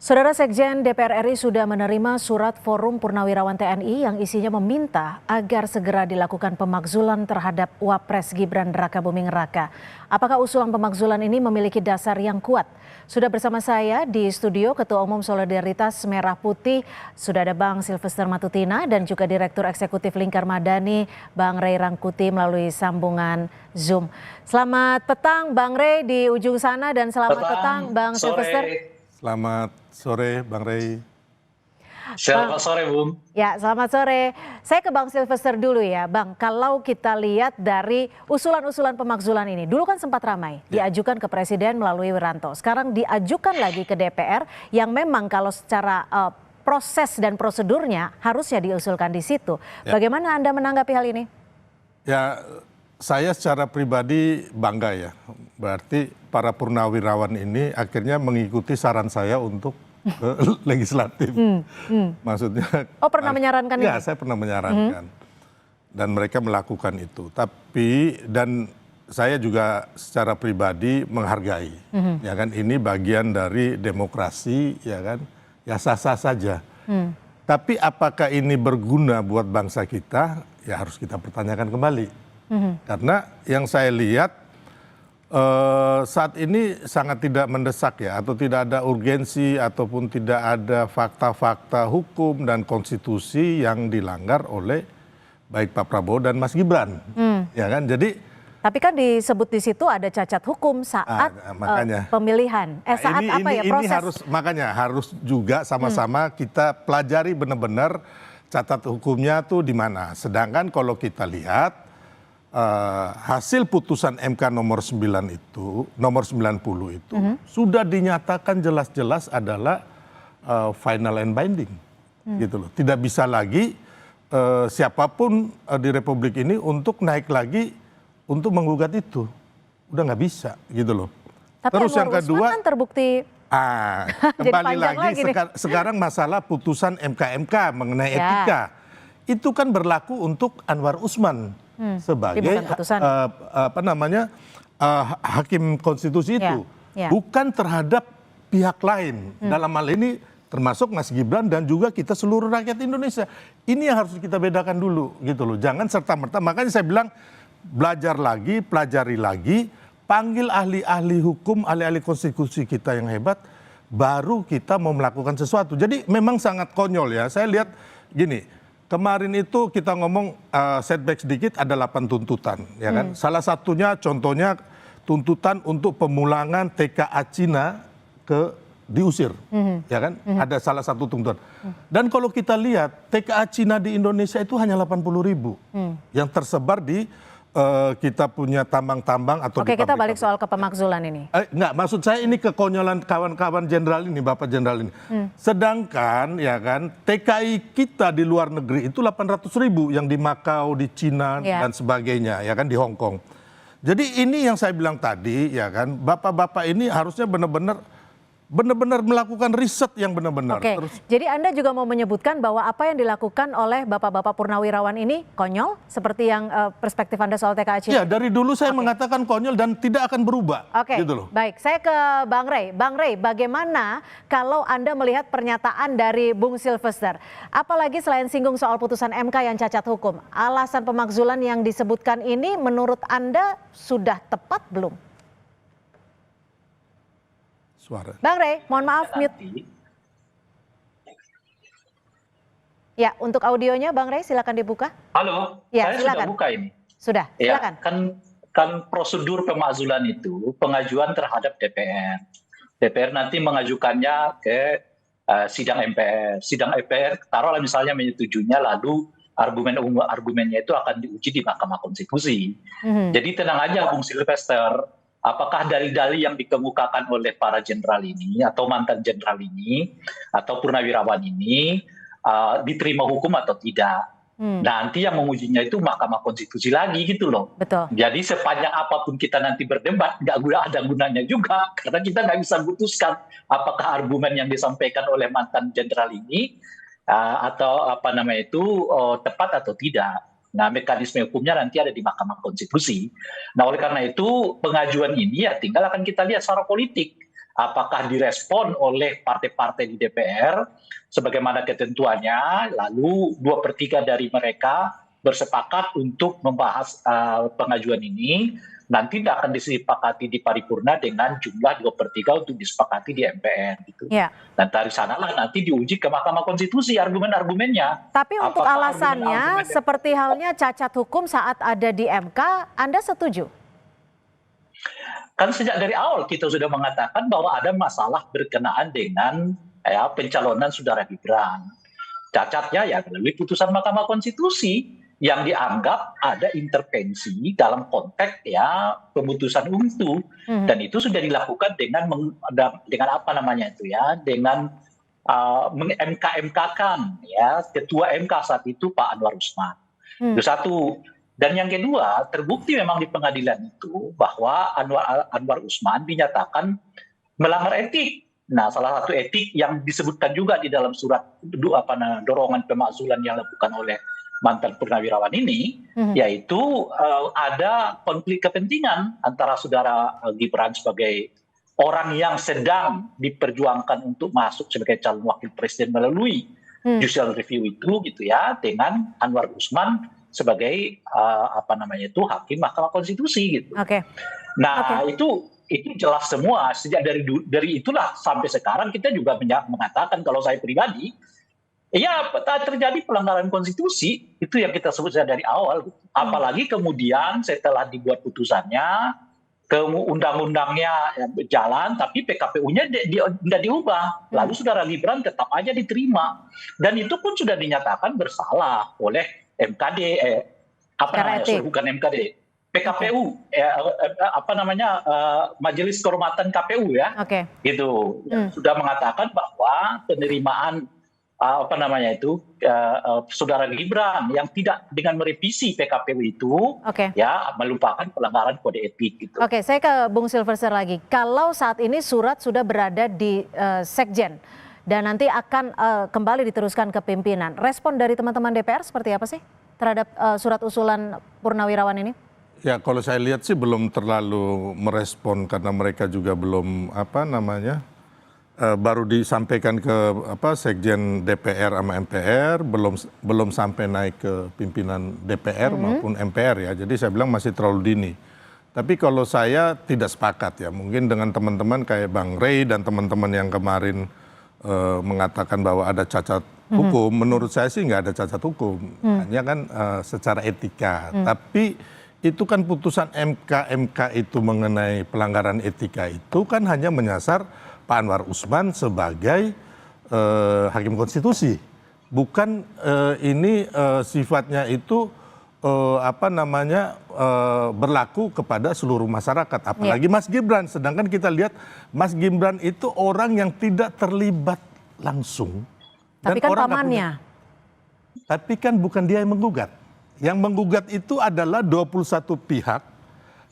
Saudara Sekjen DPR RI sudah menerima surat Forum Purnawirawan TNI yang isinya meminta agar segera dilakukan pemakzulan terhadap Wapres Gibran Rakabuming Raka. Apakah usulan pemakzulan ini memiliki dasar yang kuat? Sudah bersama saya di studio Ketua Umum Solidaritas Merah Putih, sudah ada Bang Silvester Matutina dan juga Direktur Eksekutif Lingkar Madani, Bang Ray Rangkuti melalui sambungan Zoom. Selamat petang Bang Ray di ujung sana dan selamat petang Bang Silvester. Selamat sore Bang Ray. Selamat sore Bung. Ya, selamat sore. Saya ke Bang Silvester dulu ya Bang. Kalau kita lihat dari usulan-usulan pemakzulan ini, dulu kan sempat ramai diajukan ke Presiden melalui Wiranto. Sekarang diajukan lagi ke DPR yang memang kalau secara proses dan prosedurnya harusnya diusulkan di situ. Bagaimana Anda menanggapi hal ini? Ya, saya secara pribadi bangga ya. Berarti para purnawirawan ini akhirnya mengikuti saran saya untuk ke legislatif. Maksudnya. Oh, pernah menyarankan ini? Ya, saya pernah menyarankan. Dan mereka melakukan itu. Tapi dan saya juga secara pribadi menghargai. Ya kan, ini bagian dari demokrasi, ya kan. Ya sah-sah saja. Tapi apakah ini berguna buat bangsa kita? Ya harus kita pertanyakan kembali. Karena yang saya lihat saat ini sangat tidak mendesak ya, atau tidak ada urgensi ataupun tidak ada fakta-fakta hukum dan konstitusi yang dilanggar oleh baik Pak Prabowo dan Mas Gibran, ya kan? Jadi tapi kan disebut di situ ada cacat hukum saat pemilihan. Saat ini, apa ya proses? Makanya harus juga sama-sama kita pelajari benar-benar cacat hukumnya tuh di mana. Sedangkan kalau kita lihat hasil putusan MK nomor 9 itu, nomor 90 itu sudah dinyatakan jelas-jelas adalah final and binding, gitu loh. Tidak bisa lagi siapapun di Republik ini untuk naik lagi untuk menggugat itu, udah nggak bisa, gitu loh. Tapi terus yang kedua kan terbukti. Kembali lagi sekarang masalah putusan MK mengenai etika itu kan berlaku untuk Anwar Usman. Sebagai hakim konstitusi itu, bukan terhadap pihak lain. Dalam hal ini termasuk Mas Gibran dan juga kita seluruh rakyat Indonesia. Ini yang harus kita bedakan dulu, gitu loh. Jangan serta-merta. Makanya saya bilang belajar lagi, pelajari lagi, panggil ahli-ahli hukum, ahli-ahli konstitusi kita yang hebat, baru kita mau melakukan sesuatu. Jadi memang sangat konyol ya. Saya lihat gini. Kemarin itu kita ngomong setback sedikit ada 8 tuntutan, ya kan? Salah satunya contohnya tuntutan untuk pemulangan TKA Cina diusir, ya kan? Ada salah satu tuntutan. Dan kalau kita lihat TKA Cina di Indonesia itu hanya 80.000 yang tersebar di kita punya tambang-tambang atau Oke, kita balik soal ke pemakzulan ini. Enggak, maksud saya ini kekonyolan kawan-kawan jenderal ini, Bapak Jenderal ini. Sedangkan ya kan TKI kita di luar negeri itu 800.000 yang di Makau, di Cina dan sebagainya, ya kan, di Hong Kong. Jadi ini yang saya bilang tadi, ya kan, Bapak-bapak ini harusnya benar-benar melakukan riset yang benar-benar. Oke, jadi Anda juga mau menyebutkan bahwa apa yang dilakukan oleh Bapak-bapak Purnawirawan ini konyol, seperti yang perspektif Anda soal TKA Cina? Ya, dari dulu saya mengatakan konyol dan tidak akan berubah. Oke, gitu loh. Baik. Saya ke Bang Ray. Bang Ray, bagaimana kalau Anda melihat pernyataan dari Bung Silvester? Apalagi selain singgung soal putusan MK yang cacat hukum, alasan pemakzulan yang disebutkan ini menurut Anda sudah tepat belum? Suara. Bang Ray, mohon maaf mute. Ya, untuk audionya Bang Ray silakan dibuka. Halo, ya, saya silakan. sudah buka ini. Sudah, silakan. Ya, kan prosedur pemakzulan itu pengajuan terhadap DPR. DPR nanti mengajukannya ke sidang MPR. Sidang MPR taruhlah misalnya menyetujuinya, lalu argumennya itu akan diuji di Mahkamah Konstitusi. Jadi tenang aja Bung Silvester. Apakah dalil-dalil yang dikemukakan oleh para jenderal ini atau mantan jenderal ini atau purnawirawan ini diterima hukum atau tidak? Nanti yang mengujinya itu Mahkamah Konstitusi lagi, gitu loh. Betul. Jadi sepanjang apapun kita nanti berdebat nggak ada gunanya juga, karena kita nggak bisa putuskan apakah argumen yang disampaikan oleh mantan jenderal ini atau tepat atau tidak. Nah, mekanisme hukumnya nanti ada di Mahkamah Konstitusi. Nah, oleh karena itu pengajuan ini ya tinggal akan kita lihat secara politik. apakah direspon oleh partai-partai di DPR sebagaimana ketentuannya, lalu 2/3 dari mereka bersepakat untuk membahas pengajuan ini, nanti tidak akan disepakati di paripurna dengan jumlah 2/3 untuk disepakati di MPR gitu. Ya. Dan dari sanalah nanti diuji ke Mahkamah Konstitusi argumen-argumennya. Tapi untuk Apakah alasannya argumen-argumen seperti halnya cacat hukum saat ada di MK, Anda setuju? kan sejak dari awal kita sudah mengatakan bahwa ada masalah berkenaan dengan pencalonan saudara Gibran. Cacatnya ya melalui putusan Mahkamah Konstitusi yang dianggap ada intervensi dalam konteks pemutusan untu, dan itu sudah dilakukan dengan apa namanya itu ya, dengan meng-MK-MK-kan ketua MK saat itu Pak Anwar Usman. Itu satu. Dan yang kedua, terbukti memang di pengadilan itu bahwa Anwar Usman dinyatakan melanggar etik. Nah, salah satu etik yang disebutkan juga di dalam surat dorongan pemakzulan yang dilakukan oleh mantan purnawirawan ini, yaitu ada konflik kepentingan antara saudara Gibran sebagai orang yang sedang diperjuangkan untuk masuk sebagai calon wakil presiden melalui judicial review itu gitu ya, dengan Anwar Usman sebagai hakim Mahkamah Konstitusi gitu. Nah, itu jelas semua sejak dari itulah sampai sekarang kita juga mengatakan kalau saya pribadi terjadi pelanggaran konstitusi, itu yang kita sebut dari awal. Apalagi kemudian setelah dibuat putusannya, undang-undangnya jalan, tapi PKPU-nya tidak diubah. Lalu saudara Gibran tetap aja diterima, dan itu pun sudah dinyatakan bersalah oleh MKD, bukan MKD, PKPU, Majelis Kehormatan KPU ya, gitu, sudah mengatakan bahwa penerimaan saudara Gibran yang tidak dengan merevisi PKPU itu melupakan pelanggaran kode etik gitu. Oke, saya ke Bung Silverster lagi. Kalau saat ini surat sudah berada di Sekjen dan nanti akan kembali diteruskan ke pimpinan, respon dari teman-teman DPR seperti apa sih terhadap surat usulan Purnawirawan ini? Ya, kalau saya lihat sih belum terlalu merespon karena mereka juga belum baru disampaikan ke Sekjen DPR sama MPR, belum sampai naik ke pimpinan DPR maupun MPR ya. Jadi saya bilang masih terlalu dini. Tapi kalau saya tidak sepakat ya, mungkin dengan teman-teman kayak Bang Rey dan teman-teman yang kemarin mengatakan bahwa ada cacat hukum, menurut saya sih nggak ada cacat hukum, hanya kan secara etika. Tapi itu kan putusan MK itu mengenai pelanggaran etika itu kan hanya menyasar Pak Anwar Usman sebagai hakim konstitusi, bukan ini sifatnya itu berlaku kepada seluruh masyarakat, apalagi Mas Gibran. Sedangkan kita lihat Mas Gibran itu orang yang tidak terlibat langsung. Tapi kan pamannya. Tapi kan bukan dia yang menggugat. Yang menggugat itu adalah 21 pihak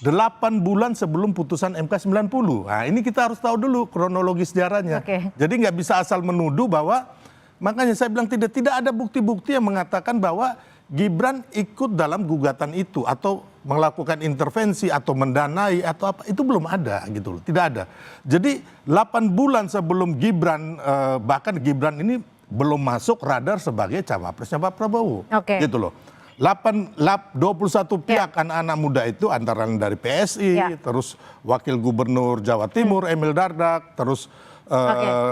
8 bulan sebelum putusan MK 90. Nah, ini kita harus tahu dulu kronologi sejarahnya. Jadi nggak bisa asal menuduh bahwa, makanya saya bilang tidak ada bukti-bukti yang mengatakan bahwa Gibran ikut dalam gugatan itu atau melakukan intervensi atau mendanai atau apa, itu belum ada gitu loh, tidak ada. Jadi 8 bulan sebelum Gibran, bahkan Gibran ini belum masuk radar sebagai cawapresnya Pak Prabowo, gitu loh. 21 pihak anak-anak muda itu antara dari PSI, terus Wakil Gubernur Jawa Timur Emil Dardak, terus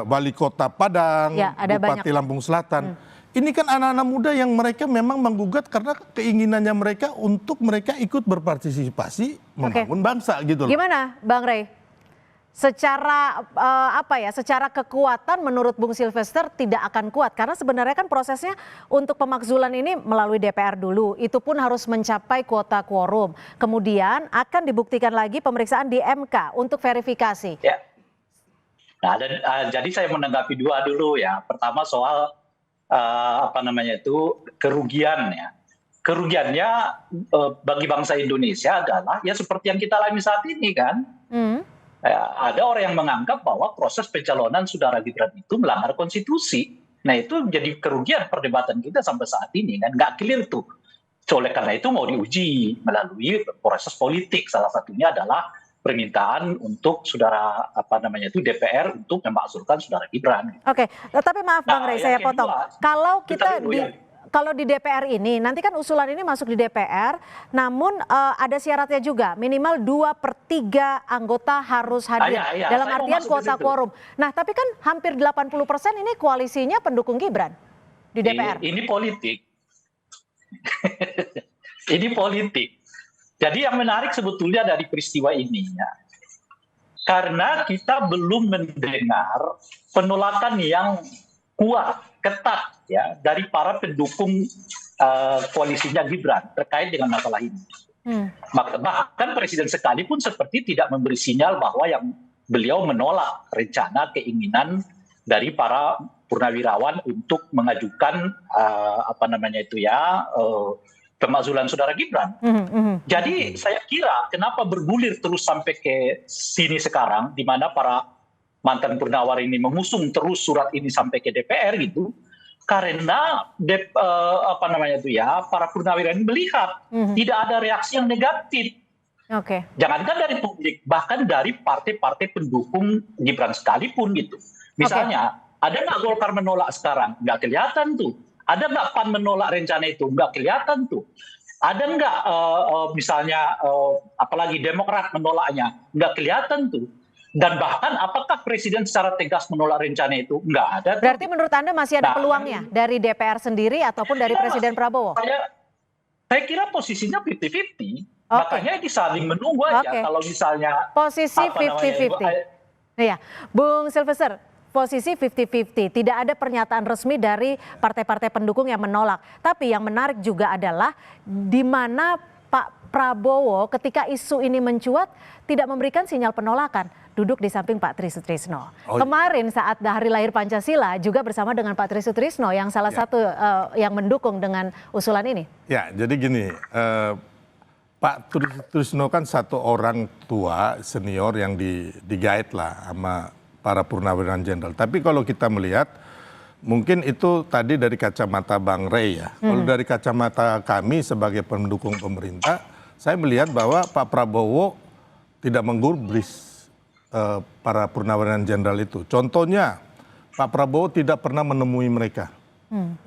Wali Kota Padang, Bupati Lampung Selatan. Ini kan anak-anak muda yang mereka memang menggugat karena keinginannya mereka untuk mereka ikut berpartisipasi membangun bangsa gitu loh. Gimana Bang Rey? Secara secara kekuatan menurut Bung Silverster tidak akan kuat karena sebenarnya kan prosesnya untuk pemakzulan ini melalui DPR dulu, itu pun harus mencapai kuota quorum, kemudian akan dibuktikan lagi pemeriksaan di MK untuk verifikasi. Ya. Nah, jadi saya menanggapi dua dulu ya. Pertama soal kerugian ya. Kerugiannya bagi bangsa Indonesia adalah ya seperti yang kita alami saat ini kan. Ada orang yang menganggap bahwa proses pencalonan saudara Gibran itu melanggar konstitusi. Nah, itu jadi kerugian perdebatan kita sampai saat ini kan, nggak clear tuh. Oleh karena itu mau diuji melalui proses politik, salah satunya adalah permintaan untuk saudara DPR untuk memakzulkan saudara Gibran. Oke, tapi maaf Bang Rey, saya potong. Kalau kita kalau di DPR ini, nanti kan usulan ini masuk di DPR, namun ada syaratnya juga, minimal 2/3 anggota harus hadir, dalam artian kuota quorum. Nah, tapi kan hampir 80% ini koalisinya pendukung Gibran di DPR. Ini politik. Ini politik. Jadi yang menarik sebetulnya dari peristiwa ini, ya, karena kita belum mendengar penolakan yang kuat, ketat, ya, dari para pendukung koalisinya Gibran terkait dengan masalah ini. Bahkan Presiden sekalipun seperti tidak memberi sinyal bahwa yang beliau menolak rencana keinginan dari para purnawirawan untuk mengajukan pemakzulan saudara Gibran. Jadi saya kira kenapa bergulir terus sampai ke sini sekarang, di mana para mantan purnawirawan ini mengusung terus surat ini sampai ke DPR gitu, karena para purnawirawan ini melihat tidak ada reaksi yang negatif. Jangankan dari publik, bahkan dari partai-partai pendukung Gibran sekalipun gitu. Misalnya, ada nggak Golkar menolak sekarang? Nggak kelihatan tuh. Ada nggak PAN menolak rencana itu? Nggak kelihatan tuh. Ada nggak apalagi Demokrat menolaknya? Nggak kelihatan tuh. Dan bahkan apakah Presiden secara tegas menolak rencana itu? Nggak ada. Berarti menurut Anda masih ada peluangnya dari DPR sendiri ataupun dari Presiden Prabowo? Saya kira posisinya 50-50. Makanya ini saling menunggu aja. Kalau misalnya posisi 50-50. Iya, Bung Silvester, posisi 50-50, tidak ada pernyataan resmi dari partai-partai pendukung yang menolak. Tapi yang menarik juga adalah di mana Pak Prabowo ketika isu ini mencuat tidak memberikan sinyal penolakan, duduk di samping Pak Tri Sutrisno. Kemarin saat hari lahir Pancasila juga bersama dengan Pak Tri Sutrisno yang salah satu yang mendukung dengan usulan ini. Ya, jadi gini, Pak Tri Sutrisno kan satu orang tua senior yang digait lah sama para purnawirawan jenderal. Tapi kalau kita melihat, mungkin itu tadi dari kacamata Bang Rey ya. Kalau dari kacamata kami sebagai pendukung pemerintah, saya melihat bahwa Pak Prabowo tidak menggubris para purnawirawan jenderal itu. Contohnya, Pak Prabowo tidak pernah menemui mereka.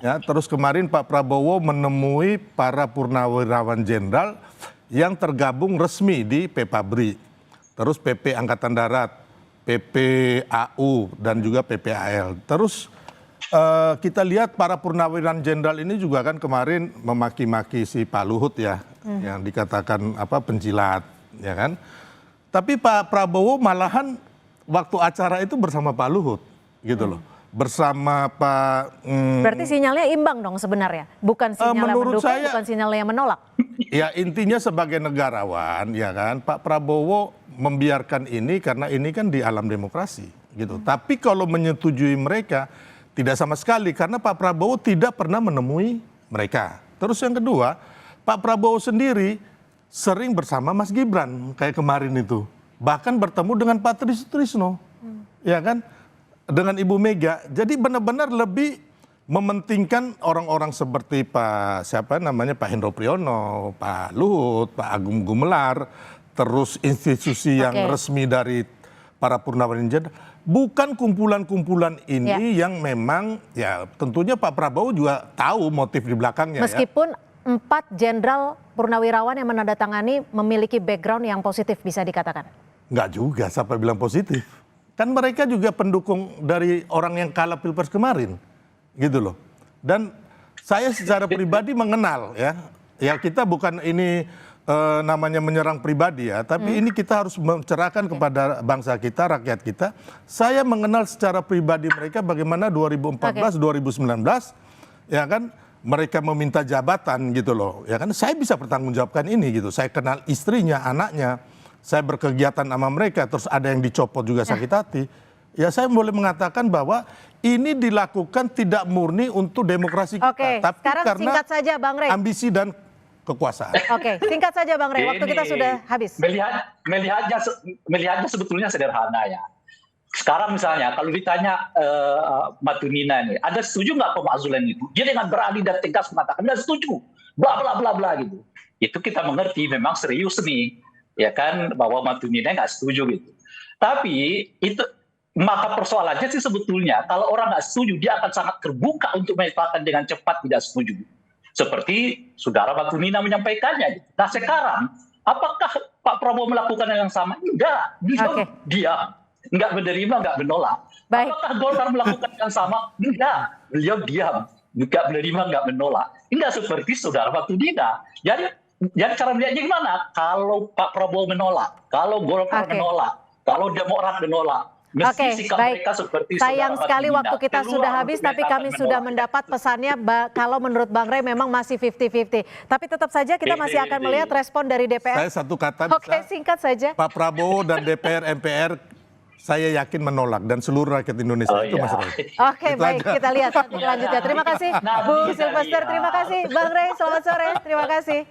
Ya, terus kemarin Pak Prabowo menemui para purnawirawan jenderal yang tergabung resmi di PPABRI, terus PP Angkatan Darat, PPAU dan juga PPAL. Terus kita lihat para purnawirawan jenderal ini juga kan kemarin memaki-maki si Pak Luhut ya, yang dikatakan penjilat, ya kan. Tapi Pak Prabowo malahan waktu acara itu bersama Pak Luhut, gitu loh. Bersama Pak. Berarti sinyalnya imbang dong sebenarnya, bukan sinyal yang mendukung, bukan sinyal yang menolak. Ya intinya sebagai negarawan, ya kan, Pak Prabowo membiarkan ini karena ini kan di alam demokrasi, gitu. Tapi kalau menyetujui mereka tidak sama sekali karena Pak Prabowo tidak pernah menemui mereka. Terus yang kedua, Pak Prabowo sendiri sering bersama Mas Gibran kayak kemarin itu, bahkan bertemu dengan Pak Tri Sutrisno, ya kan, dengan Ibu Mega. Jadi benar-benar lebih mementingkan orang-orang seperti Pak Hendro Priyono, Pak Luhut, Pak Agung Gumelar, terus institusi yang resmi dari para purnawirawan jenderal, bukan kumpulan-kumpulan ini yang memang ya tentunya Pak Prabowo juga tahu motif di belakangnya. Meskipun 4 jenderal purnawirawan yang menandatangani memiliki background yang positif bisa dikatakan. Enggak juga, siapa bilang positif? Kan mereka juga pendukung dari orang yang kalah Pilpres kemarin, gitu loh. Dan saya secara pribadi mengenal ya kita bukan ini namanya menyerang pribadi ya, tapi ini kita harus mencerahkan kepada bangsa kita, rakyat kita. Saya mengenal secara pribadi mereka bagaimana 2014, 2019, ya kan, mereka meminta jabatan gitu loh, ya kan. Saya bisa bertanggungjawabkan ini gitu. Saya kenal istrinya, anaknya, saya berkegiatan sama mereka, terus ada yang dicopot juga sakit hati. Ya saya boleh mengatakan bahwa ini dilakukan tidak murni untuk demokrasi kita, tapi karena singkat saja, Bang Rey, ambisi dan kekuasaan. Singkat saja Bang Rey, waktu kita sudah habis. Melihatnya sebetulnya sederhana ya. Sekarang misalnya kalau ditanya Matunina ini, ada setuju nggak pemakzulan itu? Dia dengan berani dan tegas mengatakan, nggak setuju, bla bla bla bla gitu. Itu kita mengerti memang serius nih. ya kan, bahwa Matunina nggak setuju gitu. Tapi itu maka persoalannya sih sebetulnya kalau orang nggak setuju dia akan sangat terbuka untuk menyatakan dengan cepat tidak setuju. Seperti saudara Matunina menyampaikannya. Nah sekarang apakah Pak Prabowo melakukan yang sama? Enggak, diam, nggak menerima, nggak menolak. Baik. Apakah Golkar melakukan yang sama? Enggak, beliau diam, nggak menerima, nggak menolak. Enggak seperti saudara Matunina. Jadi cara melihatnya gimana? Kalau Pak Prabowo menolak, kalau Golkar menolak, kalau Demokrat menolak. Oke, baik. Sayang sekali waktu kita sudah habis, tapi kami sudah mendapat pesannya kalau menurut Bang Rey memang masih 50-50. Tapi tetap saja kita masih akan melihat respon dari DPR. Saya satu kata Oke, singkat saja. Pak Prabowo dan DPR, MPR, saya yakin menolak dan seluruh rakyat Indonesia. Itu Mas Rey. Oke, baik. Kita lihat selanjutnya. Terima kasih Bung Silvester, terima kasih Bang Rey, selamat sore. Terima kasih.